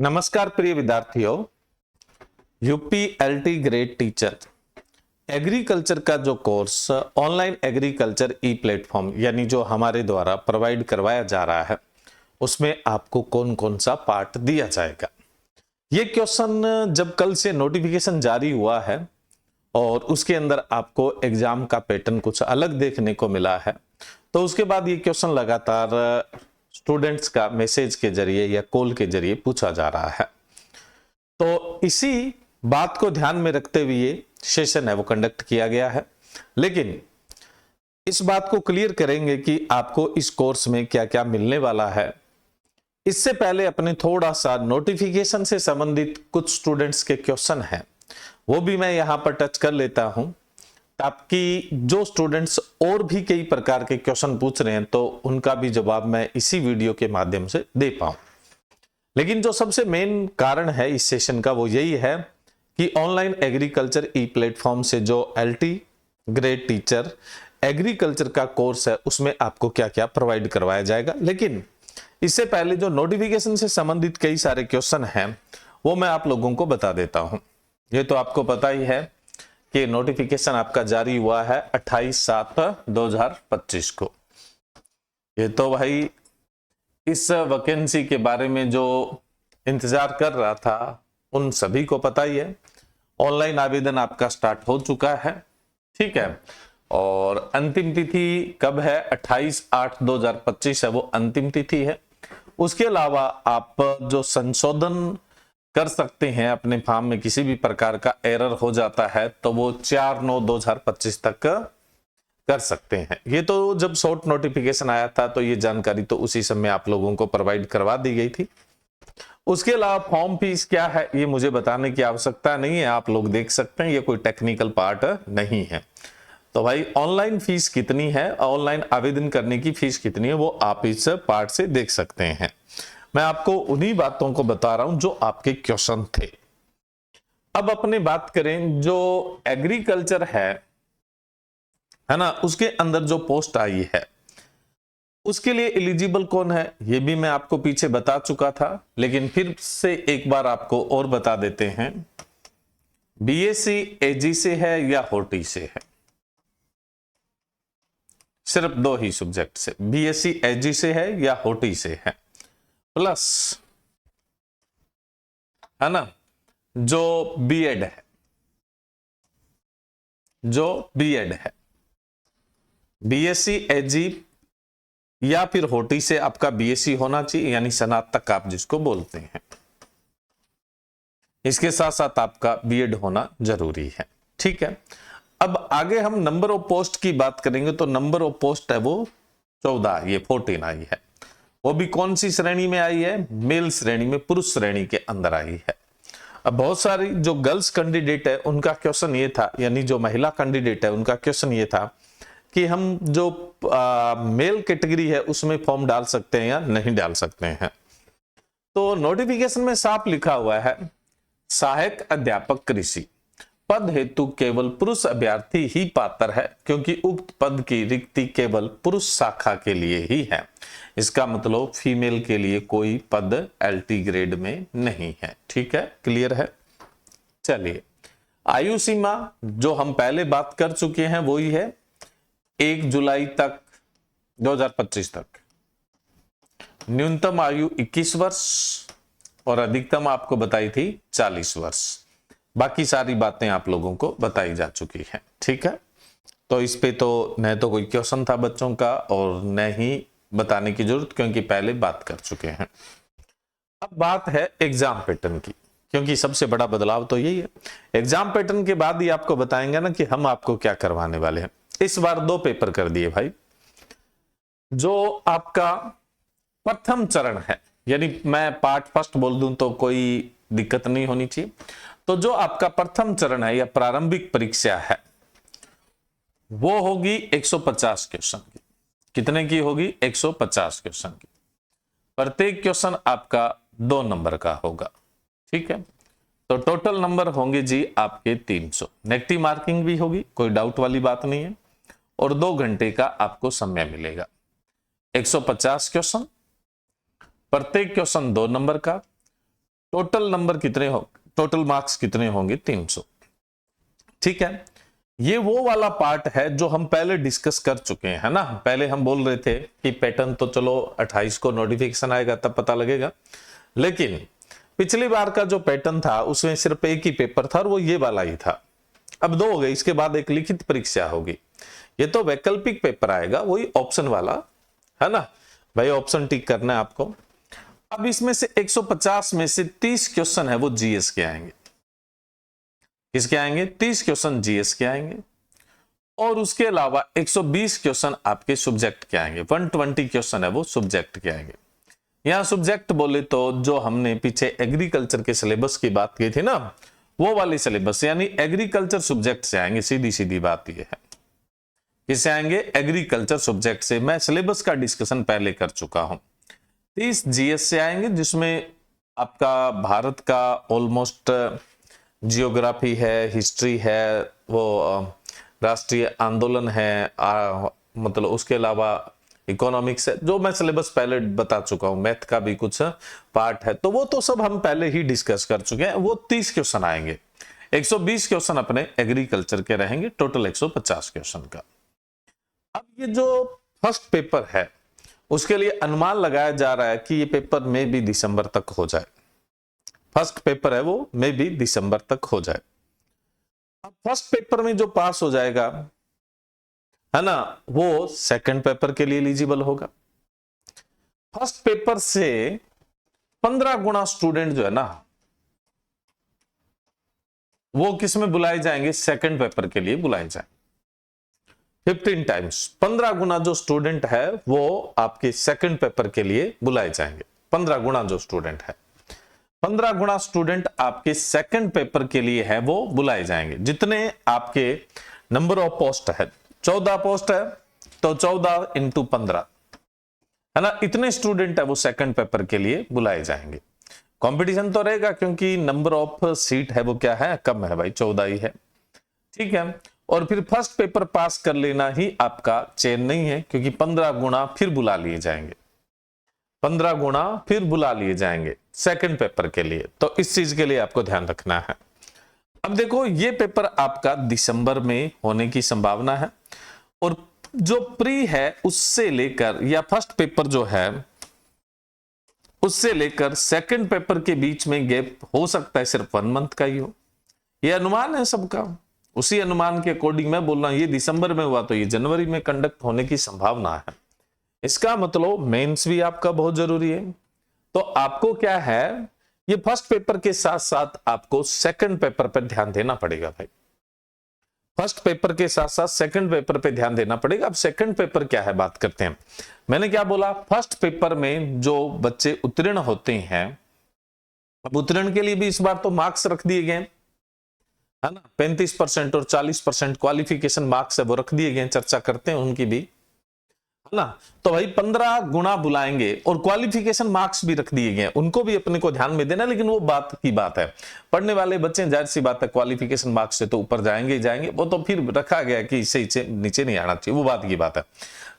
नमस्कार प्रिय विद्यार्थियों, UP LT grade teacher agriculture का जो कोर्स ऑनलाइन एग्रीकल्चर ई प्लेटफॉर्म यानी जो हमारे द्वारा प्रोवाइड करवाया जा रहा है उसमें आपको कौन कौन सा पार्ट दिया जाएगा। ये क्वेश्चन जब कल से नोटिफिकेशन जारी हुआ है और उसके अंदर आपको एग्जाम का पैटर्न कुछ अलग देखने को मिला है, तो उसके बाद ये क्वेश्चन लगातार स्टूडेंट्स का मैसेज के जरिए या कॉल के जरिए पूछा जा रहा है। तो इसी बात को ध्यान में रखते हुए ये सेशन है वो कंडक्ट किया गया है। लेकिन इस बात को क्लियर करेंगे कि आपको इस कोर्स में क्या क्या मिलने वाला है। इससे पहले अपने थोड़ा सा नोटिफिकेशन से संबंधित कुछ स्टूडेंट्स के क्वेश्चन हैं, वो भी मैं यहां पर टच कर लेता हूं ताकि जो स्टूडेंट्स और भी कई प्रकार के क्वेश्चन पूछ रहे हैं तो उनका भी जवाब मैं इसी वीडियो के माध्यम से दे पाऊं। लेकिन जो सबसे मेन कारण है इस सेशन का वो यही है कि ऑनलाइन एग्रीकल्चर ई प्लेटफॉर्म से जो एलटी ग्रेड टीचर एग्रीकल्चर का कोर्स है उसमें आपको क्या क्या प्रोवाइड करवाया जाएगा। लेकिन इससे पहले जो नोटिफिकेशन से संबंधित कई सारे क्वेश्चन हैं वो मैं आप लोगों को बता देता हूं। ये तो आपको पता ही है कि नोटिफिकेशन आपका जारी हुआ है 28/7/2025 को। ये तो भाई इस वैकेंसी के बारे में जो इंतजार कर रहा था उन सभी को पता ही है। ऑनलाइन आवेदन आपका स्टार्ट हो चुका है, ठीक है, और अंतिम तिथि कब है? 28/8/2025 है वो अंतिम तिथि है। उसके अलावा आप जो संशोधन कर सकते हैं अपने फॉर्म में, किसी भी प्रकार का एरर हो जाता है तो वो 4/9/2025 तक कर सकते हैं। ये तो जब शॉर्ट नोटिफिकेशन आया था तो ये जानकारी तो उसी समय आप लोगों को प्रोवाइड करवा दी गई थी। उसके अलावा फॉर्म फीस क्या है ये मुझे बताने की आवश्यकता नहीं है, आप लोग देख सकते हैं, ये कोई टेक्निकल पार्ट नहीं है। तो भाई ऑनलाइन फीस कितनी है, ऑनलाइन आवेदन करने की फीस कितनी है वो आप इस पार्ट से देख सकते हैं। मैं आपको उन्हीं बातों को बता रहा हूं जो आपके क्वेश्चन थे। अब अपने बात करें जो एग्रीकल्चर है ना, उसके अंदर जो पोस्ट आई है उसके लिए एलिजिबल कौन है ये भी मैं आपको पीछे बता चुका था, लेकिन फिर से एक बार आपको और बता देते हैं। बीएससी एजी से है या होटी से है, सिर्फ दो ही सब्जेक्ट से, बीएससी एजी से है या होटी से है, प्लस है ना जो बीएड है, जो बीएड है, बीएससी एजी या फिर होटी से आपका बीएससी होना चाहिए, यानी स्नातक आप जिसको बोलते हैं। इसके साथ साथ आपका बीएड होना जरूरी है, ठीक है। अब आगे हम नंबर ऑफ पोस्ट की बात करेंगे तो नंबर ऑफ पोस्ट है वो 14, ये 14 आई है। वो भी कौन सी श्रेणी में आई है? मेल श्रेणी में, पुरुष श्रेणी के अंदर आई है। अब बहुत सारी जो गर्ल्स कैंडिडेट है उनका क्वेश्चन ये था, यानी जो महिला कैंडिडेट है उनका क्वेश्चन ये था कि हम जो मेल कैटेगरी है उसमें फॉर्म डाल सकते हैं या नहीं डाल सकते हैं। तो नोटिफिकेशन में साफ लिखा हुआ है, सहायक अध्यापक कृषि पद हेतु केवल पुरुष अभ्यर्थी ही पात्र है, क्योंकि उक्त पद की रिक्ति केवल पुरुष शाखा के लिए ही है। इसका मतलब फीमेल के लिए कोई पद एलटी ग्रेड में नहीं है, ठीक है, क्लियर है। चलिए, आयु सीमा जो हम पहले बात कर चुके हैं वही है 1 जुलाई तक 2025 तक। न्यूनतम आयु 21 वर्ष और अधिकतम आपको बताई थी 40 वर्ष। बाकी सारी बातें आप लोगों को बताई जा चुकी हैं, ठीक है। तो इस पे तो न तो कोई क्वेश्चन था बच्चों का और न ही बताने की जरूरत, क्योंकि पहले बात कर चुके हैं। अब बात है एग्जाम पैटर्न की, क्योंकि सबसे बड़ा बदलाव तो यही है। एग्जाम पैटर्न के बाद ही आपको बताएंगे ना कि हम आपको क्या करवाने वाले हैं। इस बार 2 पेपर कर दिए भाई। जो आपका प्रथम चरण है, यानी मैं पार्ट फर्स्ट बोल दूं तो कोई दिक्कत नहीं होनी चाहिए। तो जो आपका प्रथम चरण है या प्रारंभिक परीक्षा है वो होगी 150 क्वेश्चन की। कितने की होगी? 150 क्वेश्चन की। प्रत्येक क्वेश्चन आपका 2 नंबर का होगा, ठीक है। तो टोटल नंबर होंगे जी आपके 300। नेगेटिव मार्किंग भी होगी, कोई डाउट वाली बात नहीं है, और 2 घंटे का आपको समय मिलेगा। 150 क्वेश्चन, प्रत्येक क्वेश्चन 2 नंबर का, टोटल नंबर कितने हो, टोटल मार्क्स कितने होंगे, 300। ठीक है, ये वो वाला पार्ट है जो हम पहले डिस्कस कर चुके हैं, है ना। पहले हम बोल रहे थे कि पैटर्न तो चलो 28 को नोटिफिकेशन आएगा तब पता लगेगा, लेकिन पिछली बार का जो पैटर्न था उसमें सिर्फ एक ही पेपर था और वो ये वाला ही था। अब 2 हो गए, इसके बाद एक लिखित परीक्षा होगी। ये तो वैकल्पिक पेपर आएगा, वही ऑप्शन वाला, है ना भाई, ऑप्शन टिक करना है आपको। अब इसमें से 150 में से 30 क्वेश्चन है वो जीएस के आएंगे। किसके आएंगे, 30 क्वेश्चन जीएस के आएंगे, और उसके अलावा 120 क्वेश्चन आपके सब्जेक्ट के आएंगे। 120 क्वेश्चन है वो सब्जेक्ट के आएंगे। यहां सब्जेक्ट बोले तो जो हमने पीछे एग्रीकल्चर के सिलेबस की बात की थी ना, वो वाली सिलेबस, यानी एग्रीकल्चर सब्जेक्ट से आएंगे। सीधी सीधी बात यह है, किससे आएंगे, एग्रीकल्चर सब्जेक्ट से। मैं सिलेबस का डिस्कशन पहले कर चुका हूं। 30 जीएस से आएंगे, जिसमें आपका भारत का ऑलमोस्ट जियोग्राफी है, हिस्ट्री है, वो राष्ट्रीय आंदोलन है, मतलब उसके अलावा इकोनॉमिक्स है, जो मैं सिलेबस पहले बता चुका हूं। मैथ का भी कुछ पार्ट है, तो वो तो सब हम पहले ही डिस्कस कर चुके हैं। वो 30 क्वेश्चन आएंगे, 120 क्वेश्चन अपने एग्रीकल्चर के रहेंगे, टोटल 150 क्वेश्चन का। अब ये जो फर्स्ट पेपर है उसके लिए अनुमान लगाया जा रहा है कि ये पेपर में भी दिसंबर तक हो जाए। फर्स्ट पेपर है वो में भी दिसंबर तक हो जाए। अब फर्स्ट पेपर में जो पास हो जाएगा, है ना, वो सेकंड पेपर के लिए एलिजिबल होगा। फर्स्ट पेपर से 15 गुना स्टूडेंट जो है ना, वो किस में बुलाए जाएंगे, सेकंड पेपर के लिए बुलाए जाएंगे। 15 टाइम्स, 15 गुना जो स्टूडेंट है वो आपके सेकंड पेपर के लिए बुलाए जाएंगे। 15 गुना जो स्टूडेंट है, 15 गुना स्टूडेंट आपके सेकंड पेपर के लिए है वो बुलाए जाएंगे। जितने आपके नंबर ऑफ पोस्ट है, 14 पोस्ट है, तो 14 इंटू 15, है ना, इतने स्टूडेंट है वो सेकंड पेपर के लिए बुलाए जाएंगे। कंपटीशन तो रहेगा क्योंकि नंबर ऑफ सीट है वो क्या है, कम है भाई, 14 ही है। ठीक है, और फिर फर्स्ट पेपर पास कर लेना ही आपका चयन नहीं है, क्योंकि 15 गुना फिर बुला लिए जाएंगे, 15 गुना फिर बुला लिए जाएंगे सेकंड पेपर के लिए। तो इस चीज के लिए आपको ध्यान रखना है। अब देखो, ये पेपर आपका दिसंबर में होने की संभावना है, और जो प्री है उससे लेकर, या फर्स्ट पेपर जो है उससे लेकर सेकंड पेपर के बीच में गैप हो सकता है सिर्फ 1 मंथ का ही हो। यह अनुमान है सबका, उसी अनुमान के अकॉर्डिंग मैं बोल रहा हूं। ये दिसंबर में हुआ तो ये जनवरी में कंडक्ट होने की संभावना है। इसका मतलब मेंस भी आपका बहुत जरूरी है। तो आपको क्या है, ये फर्स्ट पेपर के साथ साथ आपको सेकंड पेपर पर ध्यान देना पड़ेगा भाई। फर्स्ट पेपर के साथ साथ सेकंड पेपर पे ध्यान देना पड़ेगा। अब सेकंड पेपर क्या है, बात करते हैं। मैंने क्या बोला, फर्स्ट पेपर में जो बच्चे उत्तीर्ण होते हैं, अब उत्तीर्ण के लिए भी इस बार तो मार्क्स रख दिए गए, है ना, 35% और 40% क्वालिफिकेशन मार्क्स है वो रख दिए गए, चर्चा करते हैं उनकी भी, है ना। तो भाई 15 गुना बुलाएंगे, और क्वालिफिकेशन मार्क्स भी रख दिए गए, उनको भी अपने को ध्यान में देना। लेकिन वो बात की बात है, पढ़ने वाले बच्चे जाहिर सी बात है क्वालिफिकेशन मार्क्स से तो ऊपर जाएंगे ही जाएंगे, वो तो फिर रखा गया कि इससे नीचे नहीं आना चाहिए, वो बात की बात है।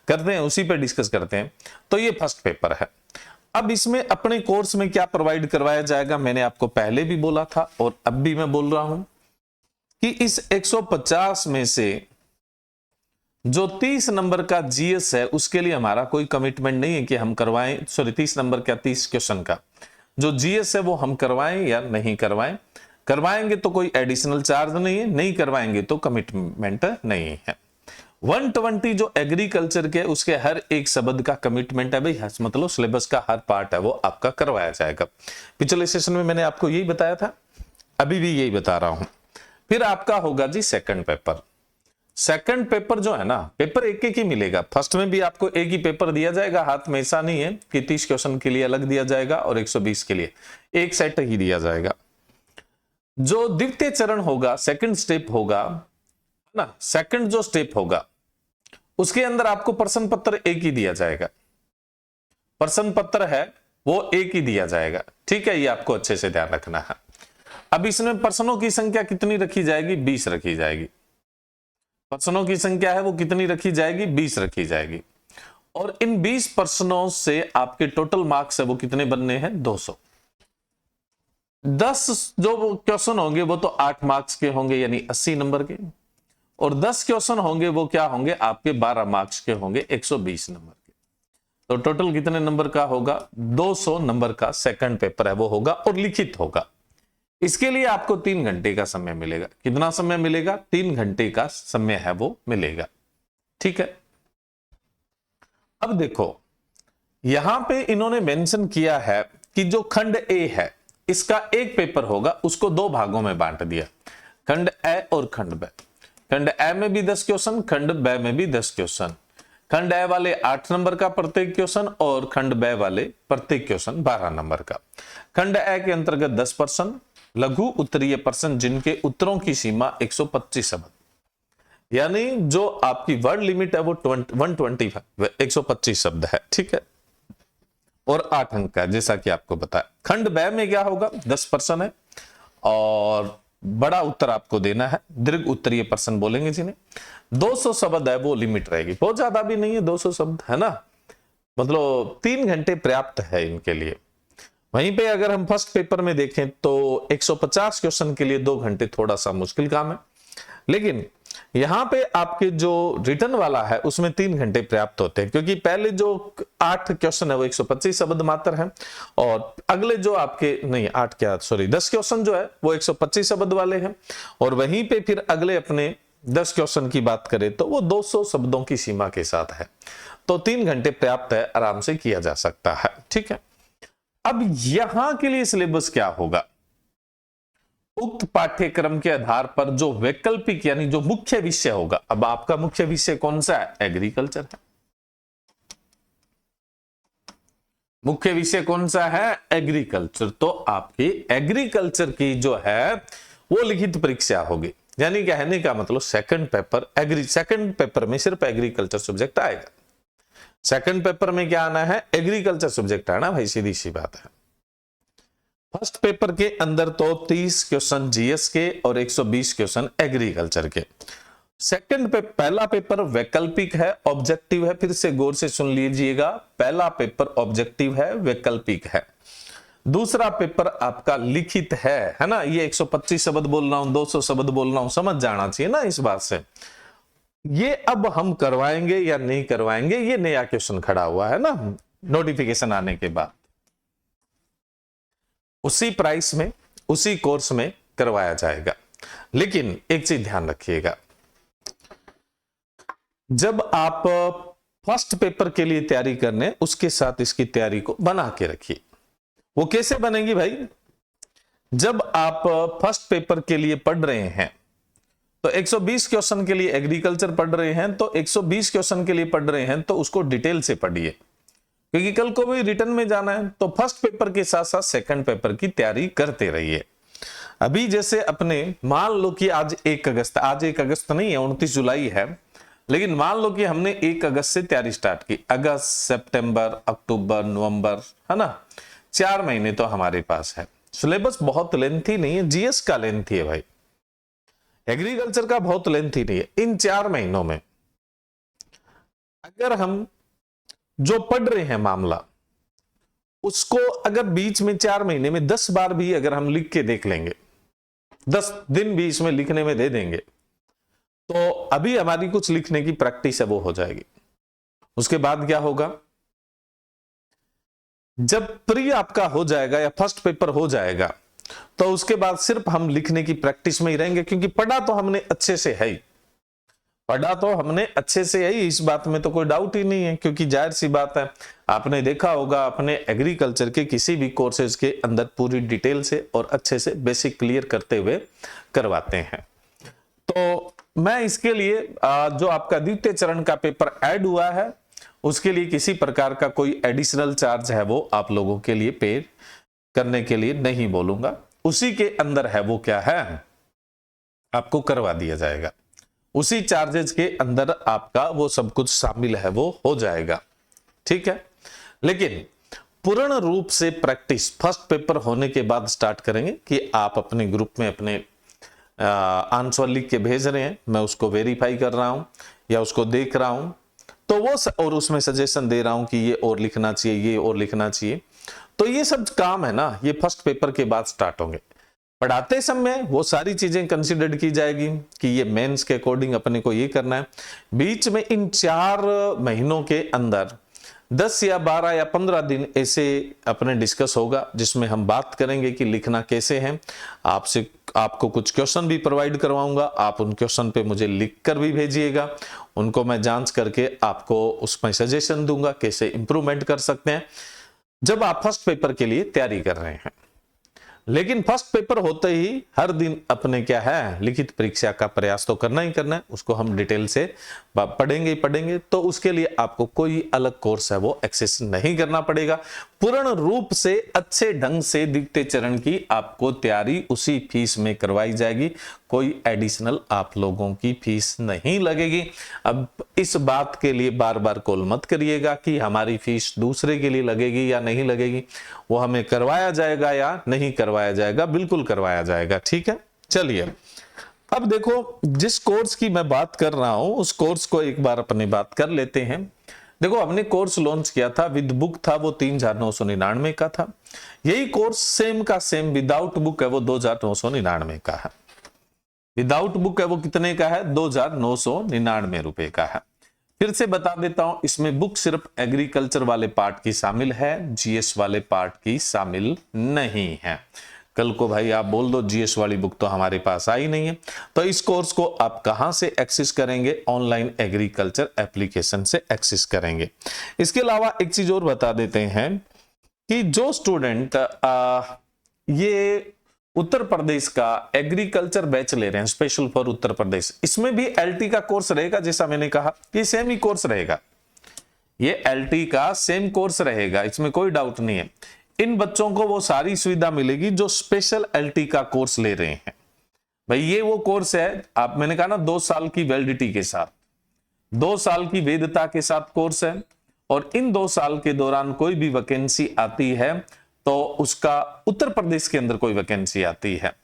करते हैं, उसी पे डिस्कस करते हैं। तो ये फर्स्ट पेपर है। अब इसमें अपने कोर्स में क्या प्रोवाइड करवाया जाएगा, मैंने आपको पहले भी बोला था और अब भी मैं बोल रहा हूं कि इस 150 में से जो 30 नंबर का जीएस है उसके लिए हमारा कोई कमिटमेंट नहीं है कि हम करवाएं, सॉरी 30 नंबर का 30 क्वेश्चन का जो जीएस है वो हम करवाएं या नहीं करवाएं। करवाएंगे तो कोई एडिशनल चार्ज नहीं है, नहीं करवाएंगे तो कमिटमेंट नहीं है। 120 जो एग्रीकल्चर के उसके हर एक शब्द का कमिटमेंट है भाई, मतलब सिलेबस का हर पार्ट है वो आपका करवाया जाएगा। पिछले सेशन में मैंने आपको यही बताया था, अभी भी यही बता रहा हूं। फिर आपका होगा जी सेकंड पेपर। सेकंड पेपर जो है ना, पेपर एक एक ही मिलेगा। फर्स्ट में भी आपको एक ही पेपर दिया जाएगा हाथ में, ऐसा नहीं है कि 30 क्वेश्चन के लिए अलग दिया जाएगा और 120 के लिए एक सेट ही दिया जाएगा। जो द्वितीय चरण होगा, सेकंड स्टेप होगा ना, सेकंड जो स्टेप होगा उसके अंदर आपको प्रश्न पत्र एक ही दिया जाएगा। प्रश्न पत्र है वो एक ही दिया जाएगा, ठीक है, ये आपको अच्छे से ध्यान रखना है। अब इसमें प्रश्नों की संख्या कितनी रखी जाएगी, 20 रखी जाएगी। प्रश्नों की संख्या है वो कितनी रखी जाएगी, 20 रखी जाएगी। और इन 20 प्रश्नों से आपके टोटल मार्क्स है वो कितने बनने हैं, 200। 10 जो क्वेश्चन होंगे वो तो 8 मार्क्स के होंगे, यानी 80 नंबर के, और 10 क्वेश्चन होंगे वो क्या होंगे आपके 12 मार्क्स के होंगे, 120 नंबर के। तो टोटल कितने नंबर का होगा? 200 नंबर का सेकंड पेपर है वो होगा, और लिखित होगा। इसके लिए आपको 3 घंटे का समय मिलेगा। कितना समय मिलेगा? 3 घंटे का समय है वो मिलेगा। ठीक है, अब देखो यहां पे इन्होंने मेंशन किया है कि जो खंड ए है इसका एक पेपर होगा, उसको 2 भागों में बांट दिया, खंड ए और खंड ब। खंड ए में भी 10 क्वेश्चन, खंड ब में भी 10 क्वेश्चन। खंड ए वाले 8 नंबर का प्रत्येक क्वेश्चन, और खंड ब वाले प्रत्येक क्वेश्चन 12 नंबर का। खंड ए के अंतर्गत 10 प्रश्न, लघु उत्तरीय प्रश्न जिनके उत्तरों की सीमा 125 शब्द, यानी जो आपकी वर्ड लिमिट है वो 125 125 शब्द है। ठीक है, और 8 अंक का, जैसा कि आपको बताया। खंड ब में क्या होगा? 10 प्रश्न है, और बड़ा उत्तर आपको देना है, दीर्घ उत्तरीय प्रश्न बोलेंगे जिन्हें। 200 शब्द है वो लिमिट रहेगी, बहुत ज्यादा भी नहीं है 200 शब्द, है ना, मतलब 3 घंटे पर्याप्त है इनके लिए। वहीं पे अगर हम फर्स्ट पेपर में देखें तो 150 क्वेश्चन के लिए 2 घंटे थोड़ा सा मुश्किल काम है, लेकिन यहां पे आपके जो रिटर्न वाला है उसमें 3 घंटे पर्याप्त होते हैं, क्योंकि पहले जो 8 क्वेश्चन है वो 125 शब्द मात्र हैं, और अगले जो आपके नहीं 8 क्या सॉरी 10 क्वेश्चन जो है वो 125 शब्द वाले हैं, और वहीं पे फिर अगले अपने 10 क्वेश्चन की बात करें तो वो 200 शब्दों की सीमा के साथ है। तो 3 घंटे पर्याप्त है, आराम से किया जा सकता है। ठीक है, अब यहां के लिए सिलेबस क्या होगा? उक्त पाठ्यक्रम के आधार पर जो वैकल्पिक यानी जो मुख्य विषय होगा, अब आपका मुख्य विषय कौन सा है? एग्रीकल्चर है। मुख्य विषय कौन सा है? एग्रीकल्चर। तो आपकी एग्रीकल्चर की जो है वो लिखित परीक्षा होगी, यानी कहने का मतलब सेकंड पेपर में सिर्फ एग्रीकल्चर सब्जेक्ट आएगा। सेकंड पेपर में क्या आना है? एग्रीकल्चर सब्जेक्ट आना भाई, सीधी सी बात है। फर्स्ट पेपर के अंदर तो 30 क्वेश्चन जीएस के और 120 क्वेश्चन एग्रीकल्चर के। सेकंड पे पहला पेपर वैकल्पिक है, ऑब्जेक्टिव है, फिर से गौर से सुन लीजिएगा, पहला पेपर ऑब्जेक्टिव है, वैकल्पिक है। दूसरा पेपर आपका लिखित है ना, ये 125 शब्द बोल रहा हूं, 200 शब्द बोल रहा हूं, समझ जाना चाहिए ना इस बात से। ये अब हम करवाएंगे या नहीं करवाएंगे, ये नया क्वेश्चन खड़ा हुआ है ना, नोटिफिकेशन आने के बाद उसी प्राइस में उसी कोर्स में करवाया जाएगा। लेकिन एक चीज ध्यान रखिएगा, जब आप फर्स्ट पेपर के लिए तैयारी करने, उसके साथ इसकी तैयारी को बना के रखिए। वो कैसे बनेगी भाई? जब आप फर्स्ट पेपर के लिए पढ़ रहे हैं तो 120 क्वेश्चन के लिए एग्रीकल्चर पढ़ रहे हैं, तो 120 क्वेश्चन के लिए पढ़ रहे हैं तो उसको डिटेल से पढ़िए, क्योंकि कल को भी रिटर्न में जाना है। तो फर्स्ट पेपर के साथ साथ सेकंड पेपर की तैयारी करते रहिए। अभी जैसे अपने मान लो कि आज 1 अगस्त नहीं है, 29 जुलाई है, लेकिन मान लो कि हमने 1 अगस्त से तैयारी स्टार्ट की, अगस्त, सितंबर, अक्टूबर, नवंबर, है ना, 4 महीने तो हमारे पास है। सिलेबस बहुत लेंथी नहीं है, जीएस का लेंथी है भाई, एग्रीकल्चर का बहुत लेंथी नहीं है। इन 4 महीनों में अगर हम जो पढ़ रहे हैं मामला, उसको अगर बीच में 4 महीने में 10 बार भी अगर हम लिख के देख लेंगे, 10 दिन भी इसमें लिखने में दे देंगे, तो अभी हमारी कुछ लिखने की प्रैक्टिस है वो हो जाएगी। उसके बाद क्या होगा? जब प्री आपका हो जाएगा या फर्स्ट पेपर हो जाएगा, तो उसके बाद सिर्फ हम लिखने की प्रैक्टिस में ही रहेंगे, क्योंकि पढ़ा तो हमने अच्छे से है ही, इस बात में तो कोई डाउट ही नहीं है। क्योंकि जाहिर सी बात है, आपने देखा होगा अपने एग्रीकल्चर के किसी भी कोर्सेज के अंदर पूरी डिटेल से और अच्छे से बेसिक क्लियर करते हुए करवाते हैं। तो मैं इसके लिए जो आपका द्वितीय चरण का पेपर ऐड हुआ है, उसके लिए किसी प्रकार का कोई एडिशनल चार्ज है वो आप लोगों के लिए पे करने के लिए नहीं बोलूंगा, उसी के अंदर है वो क्या है आपको करवा दिया जाएगा, उसी चार्जेस के अंदर आपका वो सब कुछ शामिल है वो हो जाएगा। ठीक है, लेकिन पूर्ण रूप से प्रैक्टिस फर्स्ट पेपर होने के बाद स्टार्ट करेंगे कि आप अपने ग्रुप में अपने आंसर लिख के भेज रहे हैं, मैं उसको वेरीफाई कर रहा हूं या उसको देख रहा हूं, तो वो और उसमें सजेशन दे रहा हूं कि ये और लिखना चाहिए, ये और लिखना चाहिए। तो ये सब काम है ना, ये फर्स्ट पेपर के बाद स्टार्ट होंगे। पढ़ाते समय वो सारी चीजें कंसिडर की जाएगी कि ये मेंस के अकॉर्डिंग अपने को ये करना है। बीच में इन 4 महीनों के अंदर 10 या 12 या 15 दिन ऐसे अपने डिस्कस होगा जिसमें हम बात करेंगे कि लिखना कैसे है। आपको कुछ क्वेश्चन भी प्रोवाइड करवाऊंगा, आप उन क्वेश्चन पे मुझे लिख कर भी भेजिएगा, उनको मैं जांच करके आपको उसमें सजेशन दूंगा कैसे इंप्रूवमेंट कर सकते हैं जब आप फर्स्ट पेपर के लिए तैयारी कर रहे हैं। लेकिन फर्स्ट पेपर होते ही हर दिन अपने क्या है, लिखित परीक्षा का प्रयास तो करना ही करना है, उसको हम डिटेल से पढ़ेंगे। तो उसके लिए आपको कोई अलग कोर्स है वो एक्सेस नहीं करना पड़ेगा। पूर्ण रूप से अच्छे ढंग से द्वितीय चरण की आपको तैयारी उसी फीस में करवाई जाएगी, कोई एडिशनल आप लोगों की फीस नहीं लगेगी। अब इस बात के लिए बार बार कॉल मत करिएगा कि हमारी फीस दूसरे के लिए लगेगी या नहीं लगेगी, वो हमें करवाया जाएगा या नहीं करवाया जाएगा, बिल्कुल करवाया जाएगा। ठीक है, चलिए अब देखो जिस कोर्स की मैं बात कर रहा हूं उस कोर्स को एक बार अपनी बात कर लेते हैं। देखो हमने कोर्स लॉन्च किया था, विद बुक था वो 3999 का था। यही कोर्स सेम का सेम विदाउट बुक है वो 2999 का है। विदाउट बुक है वो कितने का है, 2999 रुपए का है। फिर से बता देता हूं, इसमें बुक सिर्फ एग्रीकल्चर वाले पार्ट की शामिल है, जीएस वाले पार्ट की शामिल नहीं है। कल को भाई आप बोल दो जीएस वाली बुक तो हमारे पास आई नहीं है, तो इस कोर्स को आप कहां से एक्सेस करेंगे, ऑनलाइन एग्रीकल्चर एप्लीकेशन से एक्सेस करेंगे। इसके अलावा एक चीज और बता देते हैं कि जो स्टूडेंट ये उत्तर प्रदेश का एग्रीकल्चर बैच ले रहे हैं स्पेशल फॉर उत्तर प्रदेश, इसमें भी एलटी का कोर्स रहेगा। जैसा मैंने कहा ये सेम ही कोर्स रहेगा, ये एलटी का सेम कोर्स रहेगा, इसमें कोई डाउट नहीं है। इन बच्चों को वो सारी सुविधा मिलेगी जो स्पेशल एलटी का कोर्स ले रहे हैं। भाई ये वो कोर्स है, आप मैंने कहा ना 2 साल की वैलिडिटी के साथ, 2 साल की वैधता के साथ कोर्स है, और इन 2 साल के दौरान कोई भी वैकेंसी आती है तो उसका उत्तर प्रदेश के अंदर कोई वैकेंसी आती है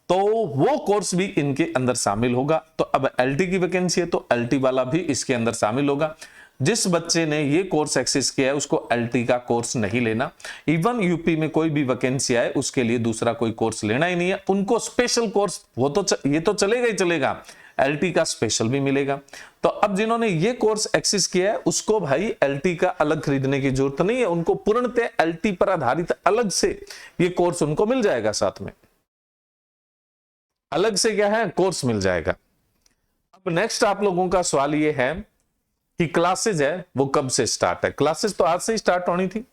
तो वो कोर्स भी इनके अंदर शामिल होगा। तो अब एलटी की वैकेंसी है तो एलटी वाला भी इसके अंदर शामिल होगा। जिस बच्चे ने ये कोर्स एक्सेस किया है उसको एलटी का कोर्स नहीं लेना। इवन यूपी में कोई भी वैकेंसी आए उसके लिए दूसरा कोई कोर्स लेना ही नहीं है, उनको स्पेशल कोर्स वो तो ये तो चलेगा ही चलेगा, एलटी का स्पेशल भी मिलेगा। तो अब जिन्होंने ये कोर्स एक्सेस किया है उसको भाई एलटी का अलग खरीदने की जरूरत नहीं है, उनको पूर्णतः एलटी पर आधारित अलग से ये कोर्स उनको मिल जाएगा, साथ में अलग से क्या है कोर्स मिल जाएगा। अब नेक्स्ट आप लोगों का सवाल ये है कि क्लासेज है वो कब से स्टार्ट है। क्लासेज तो आज से ही स्टार्ट होनी थी,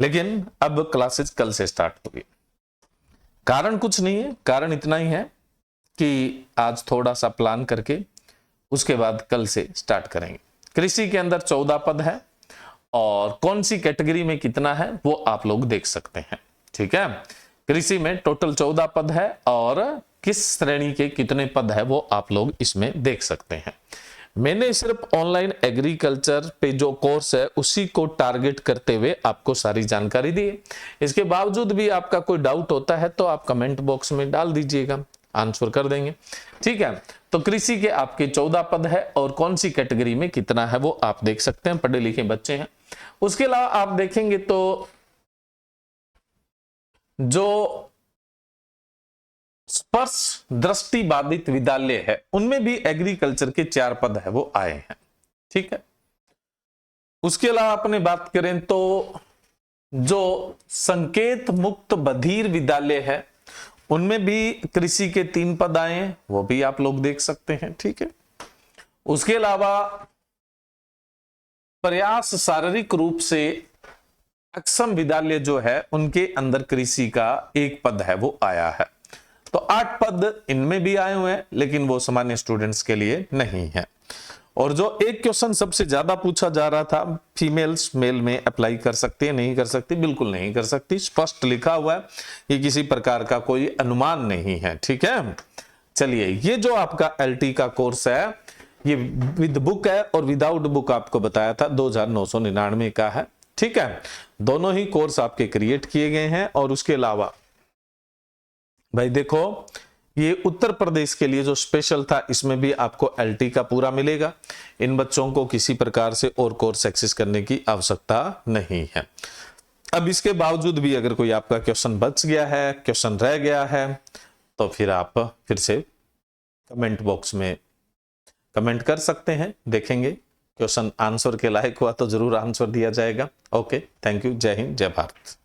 लेकिन अब क्लासेज कल से स्टार्ट होगी। कारण कुछ नहीं है, कारण इतना ही है कि आज थोड़ा सा प्लान करके उसके बाद कल से स्टार्ट करेंगे। कृषि के अंदर 14 पद है और कौन सी कैटेगरी में कितना है वो आप लोग देख सकते हैं। ठीक है, कृषि में टोटल 14 पद है और किस श्रेणी के कितने पद है वो आप लोग इसमें देख सकते हैं। मैंने सिर्फ ऑनलाइन एग्रीकल्चर पे जो कोर्स है उसी को टारगेट करते हुए आपको सारी जानकारी दी है। इसके बावजूद भी आपका कोई डाउट होता है तो आप कमेंट बॉक्स में डाल दीजिएगा, आंसर कर देंगे। ठीक है, तो कृषि के आपके 14 पद है और कौन सी कैटेगरी में कितना है वो आप देख सकते हैं, पढ़े लिखे बच्चे हैं। उसके अलावा आप देखेंगे तो जो स्पर्श दृष्टि बाधित विद्यालय है उनमें भी एग्रीकल्चर के 4 पद है वो आए हैं। ठीक है, उसके अलावा अपने बात करें तो जो संकेत मुक्त बधिर विद्यालय है उनमें भी कृषि के 3 पद आए हैं, वो भी आप लोग देख सकते हैं। ठीक है, उसके अलावा प्रयास शारीरिक रूप से अक्षम विद्यालय जो है उनके अंदर कृषि का 1 पद है वो आया है। तो 8 पद इनमें भी आए हुए हैं, लेकिन वो सामान्य स्टूडेंट्स के लिए नहीं है। और जो एक क्वेश्चन सबसे ज्यादा पूछा जा रहा था, फीमेल्स मेल में अप्लाई कर सकती है नहीं कर सकती, बिल्कुल नहीं कर सकती, स्पष्ट लिखा हुआ है, ये किसी प्रकार का कोई अनुमान नहीं है। ठीक है, चलिए ये जो आपका एलटी का कोर्स है ये विद बुक है और विदाउट बुक आपको बताया था 2999 का है। ठीक है, दोनों ही कोर्स आपके क्रिएट किए गए हैं। और उसके अलावा भाई देखो ये उत्तर प्रदेश के लिए जो स्पेशल था, इसमें भी आपको LT का पूरा मिलेगा। इन बच्चों को किसी प्रकार से और कोर्स एक्सेस करने की आवश्यकता नहीं है। अब इसके बावजूद भी अगर कोई आपका क्वेश्चन बच गया है, क्वेश्चन रह गया है, तो फिर आप फिर से कमेंट बॉक्स में कमेंट कर सकते हैं, देखेंगे क्वेश्चन आंसर के लायक हुआ तो जरूर आंसर दिया जाएगा। Okay, thank you. जय हिंद, जय भारत।